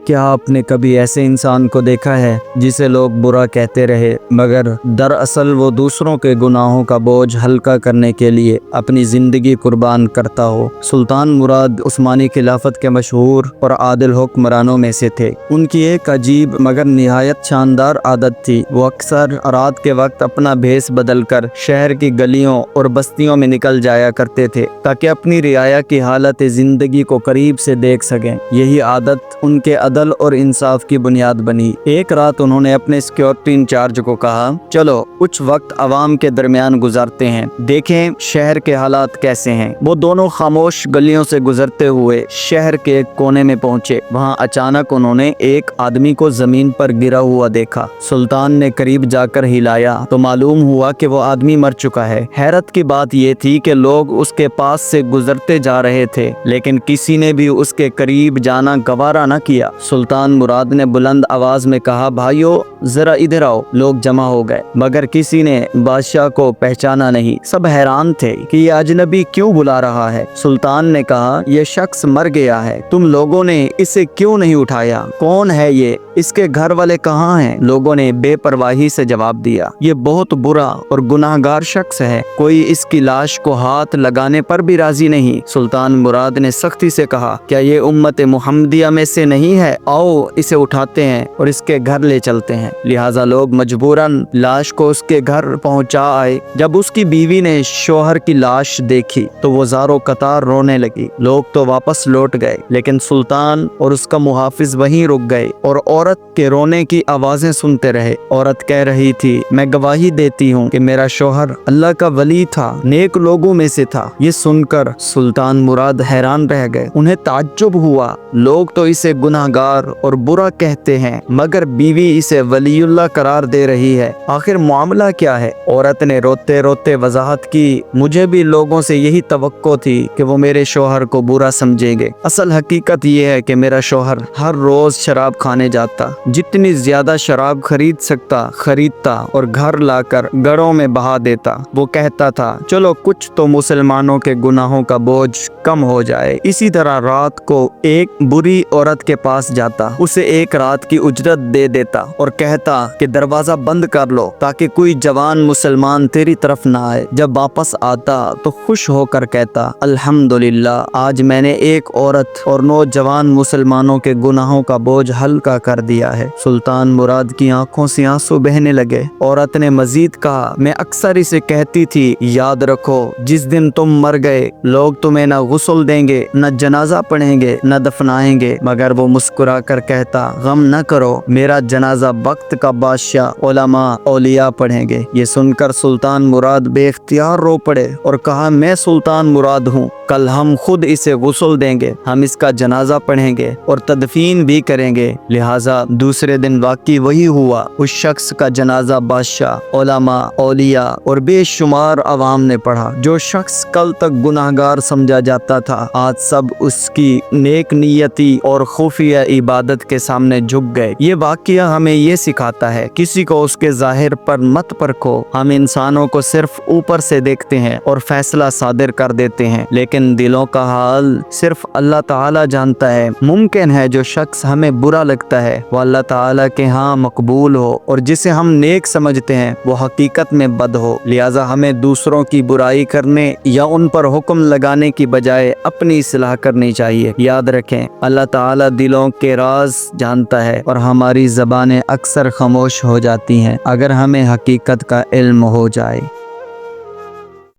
کیا آپ نے کبھی ایسے انسان کو دیکھا ہے جسے لوگ برا کہتے رہے مگر دراصل وہ دوسروں کے گناہوں کا بوجھ ہلکا کرنے کے لیے اپنی زندگی قربان کرتا ہو؟ سلطان مراد عثمانی خلافت کے مشہور اور عادل حکمرانوں میں سے تھے۔ ان کی ایک عجیب مگر نہایت شاندار عادت تھی، وہ اکثر رات کے وقت اپنا بھیس بدل کر شہر کی گلیوں اور بستیوں میں نکل جایا کرتے تھے تاکہ اپنی رعایا کی حالت زندگی کو قریب سے دیکھ سکیں۔ یہی عادت ان کے عدل اور انصاف کی بنیاد بنی۔ ایک رات انہوں نے اپنے سیکیورٹی انچارج کو کہا، چلو کچھ وقت عوام کے درمیان گزارتے ہیں، دیکھیں شہر کے حالات کیسے ہیں۔ وہ دونوں خاموش گلیوں سے گزرتے ہوئے شہر کے ایک کونے میں پہنچے۔ وہاں اچانک انہوں نے ایک آدمی کو زمین پر گرا ہوا دیکھا۔ سلطان نے قریب جا کر ہلایا تو معلوم ہوا کہ وہ آدمی مر چکا ہے۔ حیرت کی بات یہ تھی کہ لوگ اس کے پاس سے گزرتے جا رہے تھے لیکن کسی نے بھی اس کے قریب جانا گوارا نہ کیا۔ سلطان مراد نے بلند آواز میں کہا، بھائیو ذرا ادھر آؤ۔ لوگ جمع ہو گئے مگر کسی نے بادشاہ کو پہچانا نہیں۔ سب حیران تھے کہ یہ اجنبی کیوں بلا رہا ہے۔ سلطان نے کہا، یہ شخص مر گیا ہے، تم لوگوں نے اسے کیوں نہیں اٹھایا؟ کون ہے یہ؟ اس کے گھر والے کہاں ہیں؟ لوگوں نے بے پرواہی سے جواب دیا، یہ بہت برا اور گناہگار شخص ہے، کوئی اس کی لاش کو ہاتھ لگانے پر بھی راضی نہیں۔ سلطان مراد نے سختی سے کہا، کیا یہ امت محمدیہ میں سے نہیں ہے؟ آؤ اسے اٹھاتے ہیں اور اس کے گھر لے چلتے ہیں۔ لہٰذا لوگ مجبوراً لاش کو اس کے گھر پہنچا آئے۔ جب اس کی بیوی نے شوہر کی لاش دیکھی تو وہ زاروں قطار رونے لگی۔ لوگ تو واپس لوٹ گئے لیکن سلطان اور اس کا محافظ وہیں رک گئے اور عورت کے رونے کی آوازیں سنتے رہے۔ عورت کہہ رہی تھی، میں گواہی دیتی ہوں کہ میرا شوہر اللہ کا ولی تھا، نیک لوگوں میں سے تھا۔ یہ سن کر سلطان مراد حیران رہ گئے۔ انہیں تعجب ہوا، لوگ تو اسے گناہگار اور برا کہتے ہیں مگر بیوی اسے ولی اللہ قرار دے رہی ہے، آخر معاملہ کیا ہے؟ عورت نے روتے روتے وضاحت کی، مجھے بھی لوگوں سے یہی توقع تھی کہ وہ میرے شوہر کو برا سمجھیں گے۔ اصل حقیقت یہ ہے کہ میرا شوہر ہر روز شراب کھانے جاتا، جتنی زیادہ شراب خرید سکتا خریدتا اور گھر لا کر گڑھوں میں بہا دیتا۔ وہ کہتا تھا، چلو کچھ تو مسلمانوں کے گناہوں کا بوجھ کم ہو جائے۔ اسی طرح رات کو ایک بری عورت کے پاس جاتا، اسے ایک رات کی اجرت دے دیتا اور کہتا کہ دروازہ بند کر لو تاکہ کوئی جوان مسلمان تیری طرف نہ آئے۔ جب واپس آتا تو خوش ہو کر کہتا، الحمدللہ آج میں نے ایک عورت اور نوجوان مسلمانوں کے گناہوں کا بوجھ ہلکا کر دیا ہے۔ سلطان مراد کی آنکھوں سے آنسو بہنے لگے۔ عورت نے مزید کہا، میں اکثر اسے کہتی تھی، یاد رکھو جس دن تم مر گئے لوگ تمہیں نہ غسل دیں گے، نہ جنازہ پڑھیں گے، نہ دفنائیں گے، مگر وہ مسکرا کر کہتا، غم نہ کرو، میرا جنازہ وقت کا بادشاہ علماء اولیاء پڑھیں گے۔ یہ سن کر سلطان مراد بے اختیار رو پڑے اور کہا، میں سلطان مراد ہوں، کل ہم خود اسے غسل دیں گے، ہم اس کا جنازہ پڑھیں گے اور تدفین بھی کریں گے۔ لہٰذا دوسرے دن واقعی وہی ہوا، اس شخص کا جنازہ بادشاہ، علماء، اولیاء اور بے شمار عوام نے پڑھا۔ جو شخص کل تک گناہگار سمجھا جاتا تھا آج سب اس کی نیک نیتی اور خفیہ عبادت کے سامنے جھک گئے۔ یہ واقعہ ہمیں یہ سکھاتا ہے، کسی کو اس کے ظاہر پر مت پرکھو۔ ہم انسانوں کو صرف اوپر سے دیکھتے ہیں اور فیصلہ صادر کر دیتے ہیں لیکن دلوں کا حال صرف اللہ تعالیٰ جانتا ہے۔ ممکن ہے جو شخص ہمیں برا لگتا ہے وہ اللہ تعالیٰ کے ہاں مقبول ہو اور جسے ہم نیک سمجھتے ہیں وہ حقیقت میں بد ہو۔ لہٰذا ہمیں دوسروں کی برائی کرنے یا ان پر حکم لگانے کی بجائے اپنی اصلاح کرنی چاہیے۔ یاد رکھیں، اللہ تعالیٰ دلوں کے راز جانتا ہے اور ہماری زبانیں اکثر خاموش ہو جاتی ہیں اگر ہمیں حقیقت کا علم ہو جائے۔